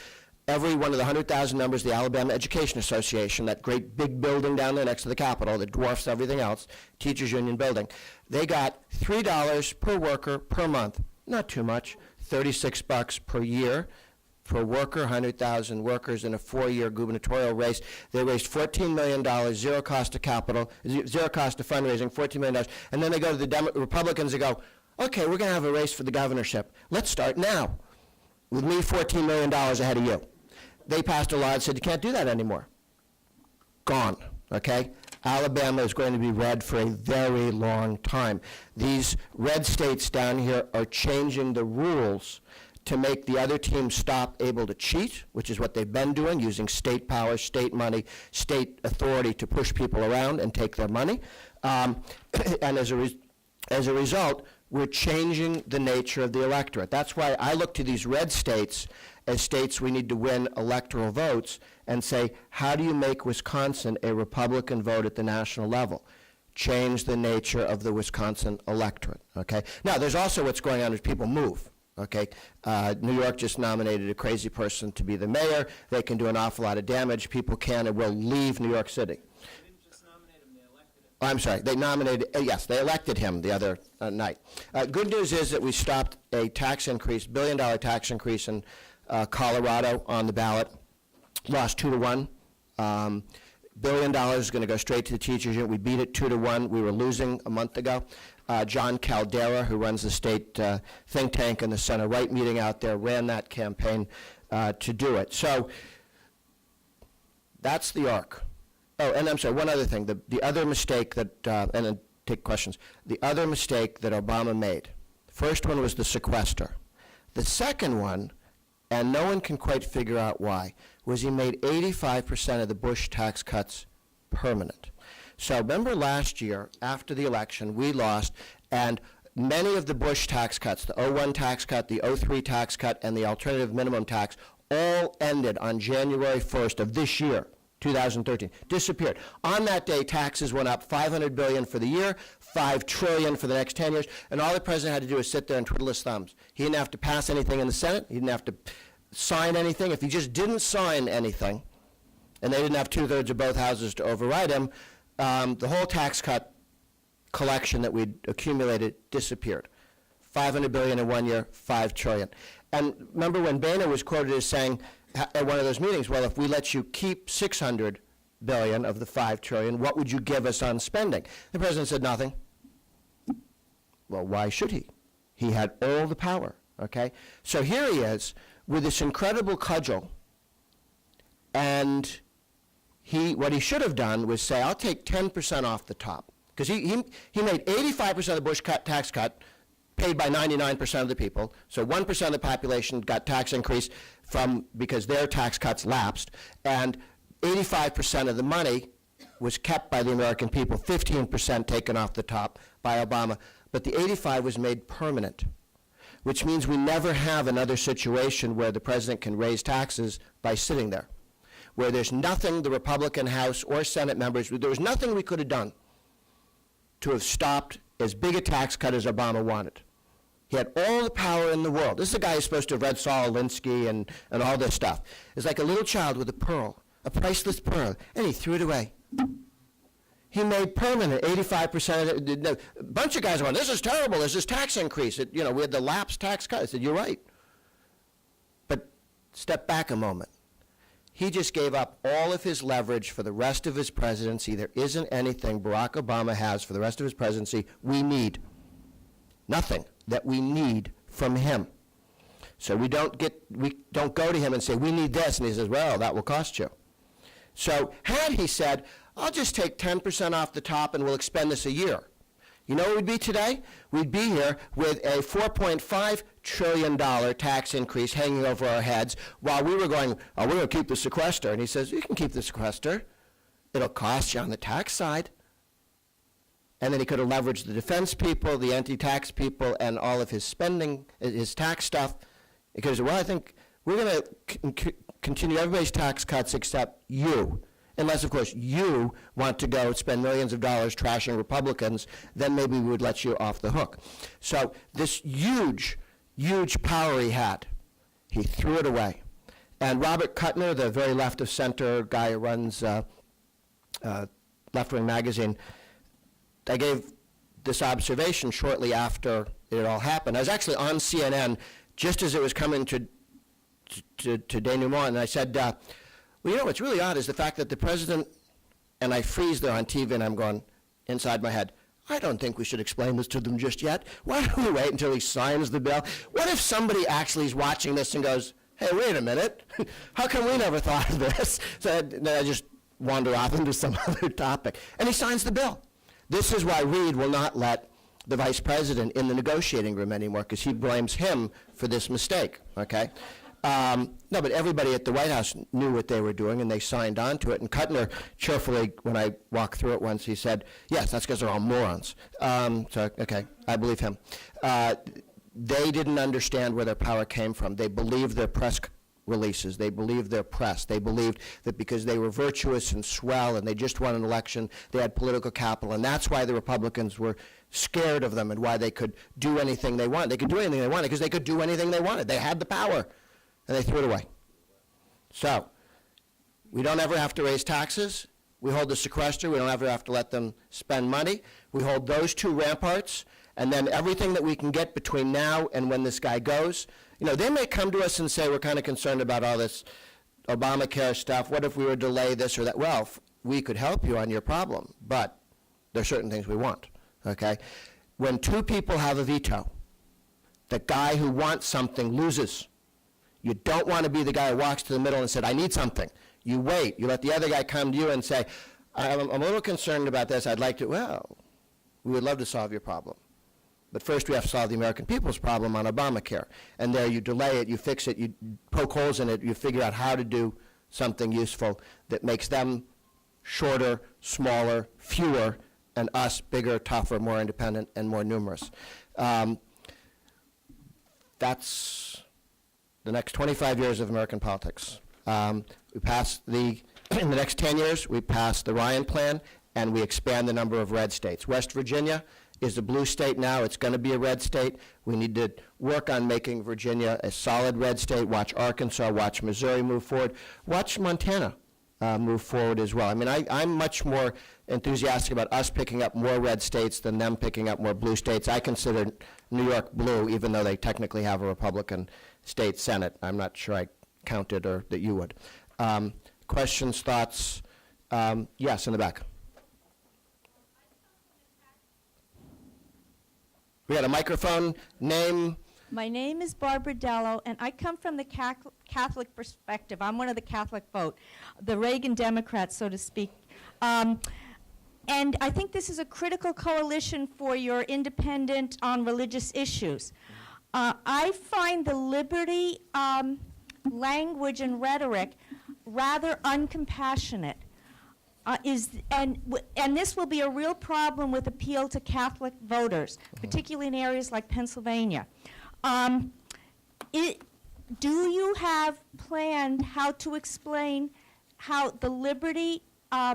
every one of the 100,000 members of the Alabama Education Association, that great big building down there next to the Capitol that dwarfs everything else, teachers union building, they got $3 per worker per month. Not too much, $36 per year per worker, 100,000 workers in a 4-year gubernatorial race. They raised $14 million, zero cost of capital, zero cost of fundraising, $14 million. And then they go to the Republicans and go, okay, we're going to have a race for the governorship. Let's start now with me $14 million ahead of you. They passed a law that said you can't do that anymore. Gone, okay? Alabama is going to be red for a very long time. These red states down here are changing the rules to make the other teams stop able to cheat, which is what they've been doing, using state power, state money, state authority to push people around and take their money. And as a result, we're changing the nature of the electorate. That's why I look to these red states as states we need to win electoral votes and say, how do you make Wisconsin a Republican vote at the national level? Change the nature of the Wisconsin electorate, okay? Now, there's also what's going on as people move, okay? New York just nominated a crazy person to be the mayor. They can do an awful lot of damage. People can and will leave New York City. They didn't just nominate him, they elected him. I'm sorry, they nominated, yes, they elected him the other night. Good news is that we stopped a tax increase, billion-dollar tax increase in Colorado on the ballot. Lost 2-1. $1 billion is going to go straight to the teachers union. We beat it 2-1. We were losing a month ago. John Caldera, who runs the state think tank and the center right meeting out there, ran that campaign to do it. So that's the arc. Oh, and I'm sorry, one other thing. The other mistake that, and then take questions, the other mistake that Obama made, the first one was the sequester. The second one, and no one can quite figure out why, was he made 85% of the Bush tax cuts permanent. So remember last year, after the election, we lost, and many of the Bush tax cuts, the 01 tax cut, the 03 tax cut, and the alternative minimum tax, all ended on January 1st of this year, 2013. Disappeared. On that day, taxes went up $500 billion for the year, $5 trillion for the next 10 years, and all the president had to do was sit there and twiddle his thumbs. He didn't have to pass anything in the Senate. He didn't have to sign anything. If he just didn't sign anything, and they didn't have two-thirds of both houses to override him, the whole tax cut collection that we'd accumulated disappeared. $500 billion in 1 year, $5 trillion. And remember when Boehner was quoted as saying at one of those meetings, well, if we let you keep $600 billion of the $5 trillion, what would you give us on spending? The president said nothing. Well, why should he? He had all the power, okay? So here he is with this incredible cudgel, and what he should have done was say, I'll take 10% off the top. Because he made 85% of the Bush tax cut paid by 99% of the people. So 1% of the population got tax increase because their tax cuts lapsed. And 85% of the money was kept by the American people, 15% taken off the top by Obama. But the 85 was made permanent, which means we never have another situation where the president can raise taxes by sitting there, where there's nothing the Republican House or Senate members, there was nothing we could have done to have stopped as big a tax cut as Obama wanted. He had all the power in the world. This is a guy who's supposed to have read Saul Alinsky and all this stuff. It's like a little child with a pearl, a priceless pearl, and he threw it away. He made permanent 85% of it. A bunch of guys went, this is terrible, there's this tax increase. We had the lapsed tax cut. I said, you're right. But step back a moment. He just gave up all of his leverage for the rest of his presidency. There isn't anything Barack Obama has for the rest of his presidency we need. Nothing that we need from him. So we don't go to him and say, we need this, and he says, well, that will cost you. So had he said, I'll just take 10% off the top and we'll expend this a year, you know where we'd be today? We'd be here with a $4.5 trillion tax increase hanging over our heads while we were going, oh, we're going to keep the sequester. And he says, you can keep the sequester. It'll cost you on the tax side. And then he could have leveraged the defense people, the anti-tax people, and all of his spending, his tax stuff. Because, well, I think we're going to continue everybody's tax cuts except you. Unless, of course, you want to go spend millions of dollars trashing Republicans, then maybe we would let you off the hook. So this huge, huge power he had, he threw it away. And Robert Kuttner, the very left of center guy who runs Left Wing magazine, I gave this observation shortly after it all happened. I was actually on CNN just as it was coming to denouement, and I said, well, you know what's really odd is the fact that the president, and I freeze there on TV and I'm going inside my head, I don't think we should explain this to them just yet. Why don't we wait until he signs the bill? What if somebody actually is watching this and goes, hey, wait a minute, how come we never thought of this? So then I just wander off into some other topic. And he signs the bill. This is why Reid will not let the vice president in the negotiating room anymore, because he blames him for this mistake, okay? No, but everybody at the White House knew what they were doing, and they signed on to it. And Kuttner, cheerfully, when I walked through it once, he said, yes, that's because they're all morons. So, okay, I believe him. They didn't understand where their power came from. They believed their press releases. They believed their press. They believed that because they were virtuous and swell and they just won an election, they had political capital. And that's why the Republicans were scared of them and why they could do anything they wanted. They could do anything they wanted because they could do anything they wanted. They had the power. And they threw it away. So, we don't ever have to raise taxes. We hold the sequester. We don't ever have to let them spend money. We hold those two ramparts, and then everything that we can get between now and when this guy goes, they may come to us and say, we're kind of concerned about all this Obamacare stuff. What if we were to delay this or that? Well, we could help you on your problem, but there are certain things we want, okay? When two people have a veto, the guy who wants something loses. You don't want to be the guy who walks to the middle and said, I need something. You wait. You let the other guy come to you and say, I'm a little concerned about this. I'd like to, well, we would love to solve your problem. But first we have to solve the American people's problem on Obamacare. And there you delay it, you fix it, you poke holes in it, you figure out how to do something useful that makes them shorter, smaller, fewer, and us bigger, tougher, more independent, and more numerous. That's the next 25 years of American politics. We passed in the next 10 years, we passed the Ryan Plan, and we expand the number of red states. West Virginia is a blue state now. It's going to be a red state. We need to work on making Virginia a solid red state. Watch Arkansas, watch Missouri move forward. Watch Montana move forward as well. I mean, I'm much more enthusiastic about us picking up more red states than them picking up more blue states. I consider New York blue, even though they technically have a Republican state Senate. I'm not sure I counted or that you would. Questions, thoughts? Yes, in the back. We got a microphone, name. My name is Barbara Dello, and I come from the Catholic perspective. I'm one of the Catholic vote, the Reagan Democrats, so to speak. And I think this is a critical coalition for your independent on religious issues. I find the liberty language and rhetoric rather uncompassionate. And this will be a real problem with appeal to Catholic voters, particularly in areas like Pennsylvania. Do you have planned how to explain how the liberty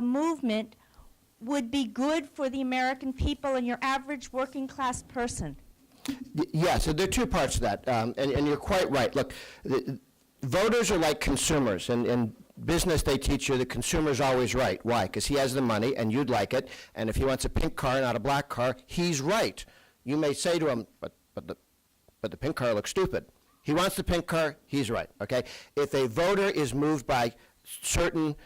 movement would be good for the American people and your average working class person? Yes, so there are two parts to that, and you're quite right. Look, voters are like consumers, and in business they teach you the consumer's always right. Why? Because he has the money and you'd like it, and if he wants a pink car, not a black car, he's right. You may say to him, but the pink car looks stupid. He wants the pink car, he's right, okay? If a voter is moved by certain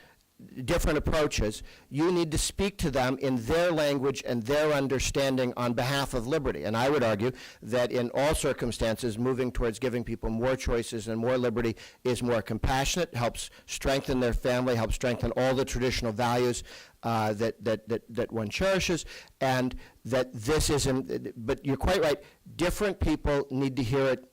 different approaches, you need to speak to them in their language and their understanding on behalf of liberty. And I would argue that in all circumstances, moving towards giving people more choices and more liberty is more compassionate, helps strengthen their family, helps strengthen all the traditional values that one cherishes, and that this isn't, but you're quite right, different people need to hear it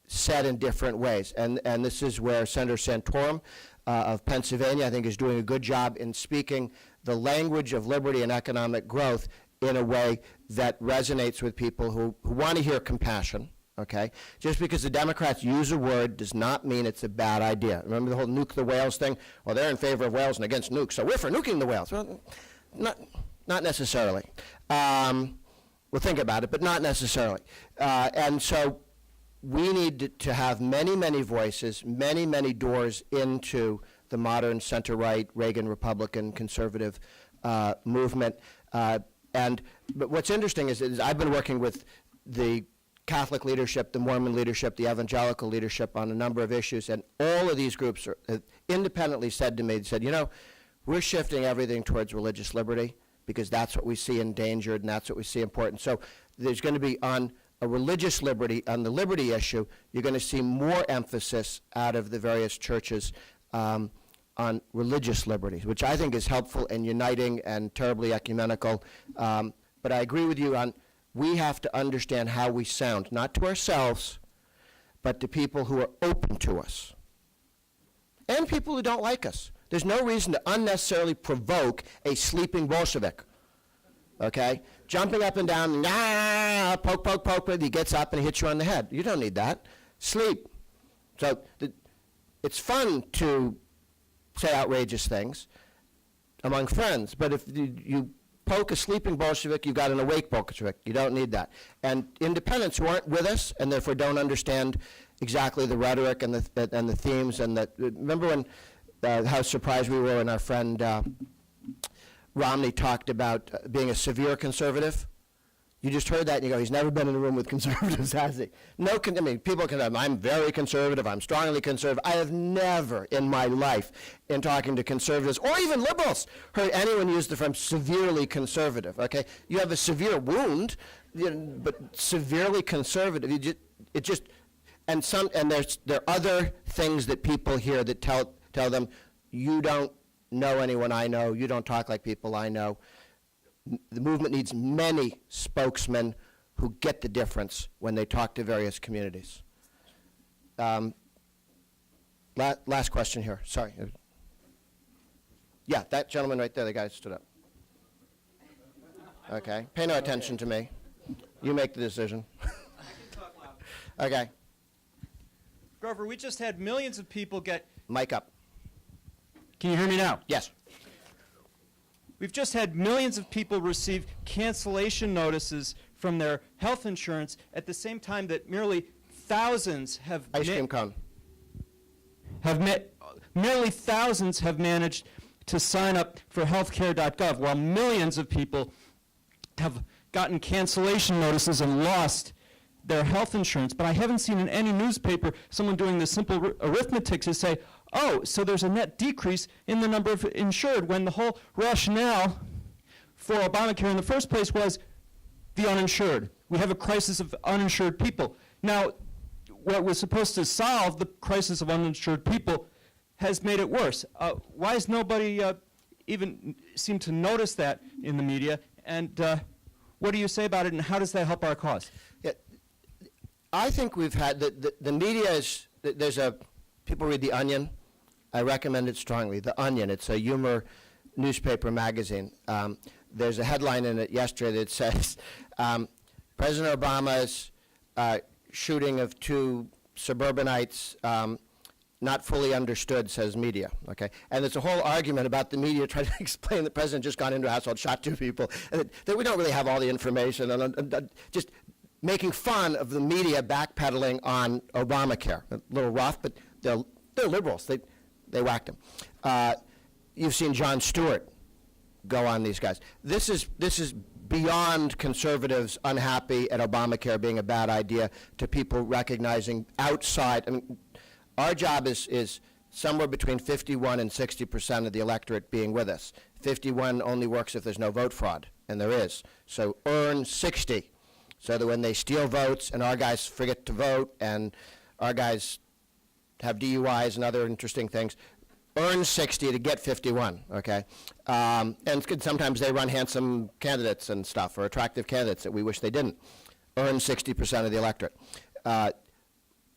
said in different ways. And this is where Senator Santorum of Pennsylvania, I think, is doing a good job in speaking the language of liberty and economic growth in a way that resonates with people who want to hear compassion, okay? Just because the Democrats use a word does not mean it's a bad idea. Remember the whole nuke the whales thing? Well, they're in favor of whales and against nukes, so we're for nuking the whales. Well, not necessarily. We'll think about it, but not necessarily. And so we need to have many, many voices, many, many doors into the modern center-right, Reagan, Republican, conservative movement. But what's interesting is I've been working with the Catholic leadership, the Mormon leadership, the evangelical leadership on a number of issues, and all of these groups independently said to me, they said, you know, we're shifting everything towards religious liberty because that's what we see endangered and that's what we see important. So there's going to be on a religious liberty, on the liberty issue, you're going to see more emphasis out of the various churches on religious liberties, which I think is helpful and uniting and terribly ecumenical. But I agree with you on we have to understand how we sound, not to ourselves, but to people who are open to us and people who don't like us. There's no reason to unnecessarily provoke a sleeping Bolshevik. Okay? Jumping up and down, poke, poke, poke, he gets up and he hits you on the head. You don't need that. Sleep. So it's fun to say outrageous things among friends, but if you poke a sleeping Bolshevik, you've got an awake Bolshevik. You don't need that. And independents who aren't with us and therefore don't understand exactly the rhetoric and the themes and remember when how surprised we were when our friend Romney talked about being a severe conservative. You just heard that and you go, he's never been in a room with conservatives, has he? No, I mean, people can have, I'm very conservative, I'm strongly conservative. I have never in my life, in talking to conservatives, or even liberals, heard anyone use the term severely conservative, okay? You have a severe wound, but severely conservative, and there are other things that people hear that tell them, you don't know anyone I know, you don't talk like people I know. The movement needs many spokesmen who get the difference when they talk to various communities. Last question here, sorry. Yeah, that gentleman right there, the guy who stood up. Okay, pay no attention to me. You make the decision. Okay. Grover, we just had millions of people get... Mic up. Can you hear me now? Yes. We've just had millions of people receive cancellation notices from their health insurance at the same time that merely thousands have... Ice cream cone. Merely thousands have managed to sign up for healthcare.gov, while millions of people have gotten cancellation notices and lost their health insurance. But I haven't seen in any newspaper someone doing the simple arithmetic to say, oh, so there's a net decrease in the number of insured, when the whole rationale for Obamacare in the first place was the uninsured. We have a crisis of uninsured people. Now, what was supposed to solve the crisis of uninsured people has made it worse. Why has nobody even seemed to notice that in the media? And what do you say about it, and how does that help our cause? Yeah, I think we've had, the media is, there's a, people read The Onion. I recommend it strongly. The Onion, it's a humor newspaper magazine. There's a headline in it yesterday that says, President Obama's shooting of two suburbanites not fully understood, says media, okay? And there's a whole argument about the media trying to explain the president just gone into a household, shot two people, and that we don't really have all the information, and just making fun of the media backpedaling on Obamacare. A little rough, but they're liberals. They whacked him. You've seen Jon Stewart go on these guys. This is beyond conservatives unhappy at Obamacare being a bad idea to people recognizing outside. I mean, our job is somewhere between 51 and 60% of the electorate being with us. 51 only works if there's no vote fraud, and there is. So earn 60, so that when they steal votes and our guys forget to vote and our guys have DUIs and other interesting things, earn 60 to get 51, okay? And sometimes they run handsome candidates and stuff, or attractive candidates that we wish they didn't. Earn 60% of the electorate.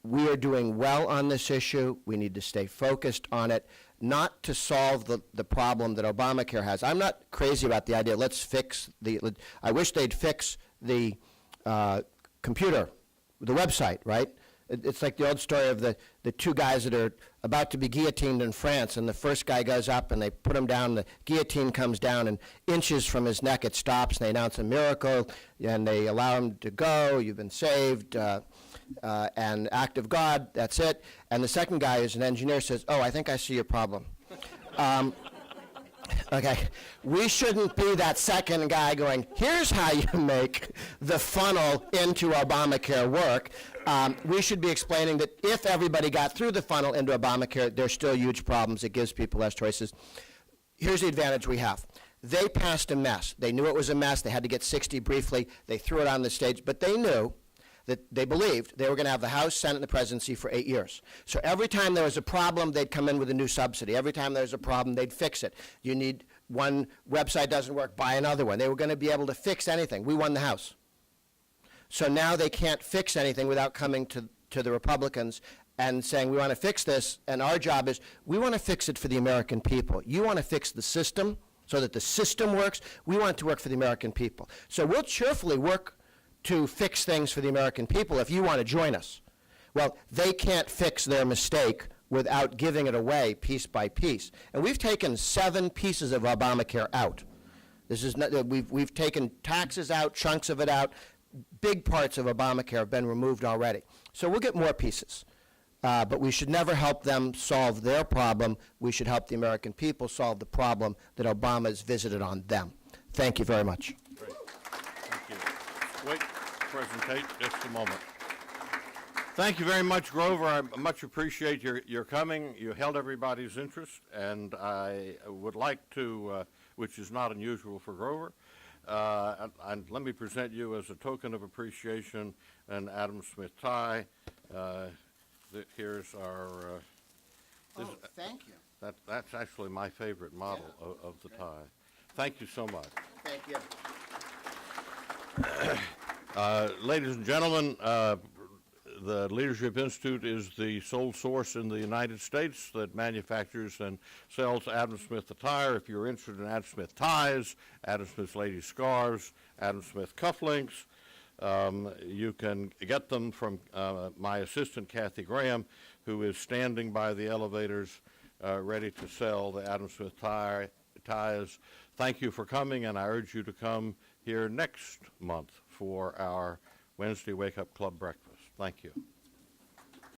We are doing well on this issue. We need to stay focused on it, not to solve the problem that Obamacare has. I'm not crazy about the idea, let's fix I wish they'd fix the computer, the website, right? It's like the old story of the two guys that are about to be guillotined in France, and the first guy goes up and they put him down, the guillotine comes down, and inches from his neck it stops, and they announce a miracle, and they allow him to go, you've been saved, and act of God, that's it. And the second guy, who's an engineer, says, oh, I think I see your problem. Okay, we shouldn't be that second guy going, here's how you make the funnel into Obamacare work. We should be explaining that if everybody got through the funnel into Obamacare, there's still huge problems. It gives people less choices. Here's the advantage we have. They passed a mess. They knew it was a mess. They had to get 60 briefly. They threw it on the stage, but they knew that they believed they were going to have the House, Senate, and the presidency for 8 years. So every time there was a problem, they'd come in with a new subsidy. Every time there was a problem, they'd fix it. You need one website doesn't work, buy another one. They were going to be able to fix anything. We won the House. So now they can't fix anything without coming to the Republicans and saying, we want to fix this, and our job is, we want to fix it for the American people. You want to fix the system so that the system works. We want it to work for the American people. So we'll cheerfully work to fix things for the American people if you want to join us. Well, they can't fix their mistake without giving it away piece by piece. And we've taken 7 pieces of Obamacare out. This is not, we've taken taxes out, chunks of it out. Big parts of Obamacare have been removed already. So we'll get more pieces. But we should never help them solve their problem. We should help the American people solve the problem that Obama has visited on them. Thank you very much. Great. Thank you. Wait, presentate just a moment. Thank you very much, Grover. I much appreciate your coming. You held everybody's interest, and I would like to, which is not unusual for Grover, and let me present you as a token of appreciation an Adam Smith tie. Here's our. Thank you. That's actually my favorite model of the tie. Thank you so much. Thank you. Ladies and gentlemen, the Leadership Institute is the sole source in the United States that manufactures and sells Adam Smith attire. If you're interested in Adam Smith ties, Adam Smith ladies scarves, Adam Smith cufflinks, you can get them from my assistant, Kathy Graham. who is standing by the elevators ready to sell the Adam Smith ties. Thank you for coming, and I urge you to come here next month for our Wednesday Wake Up Club breakfast. Thank you.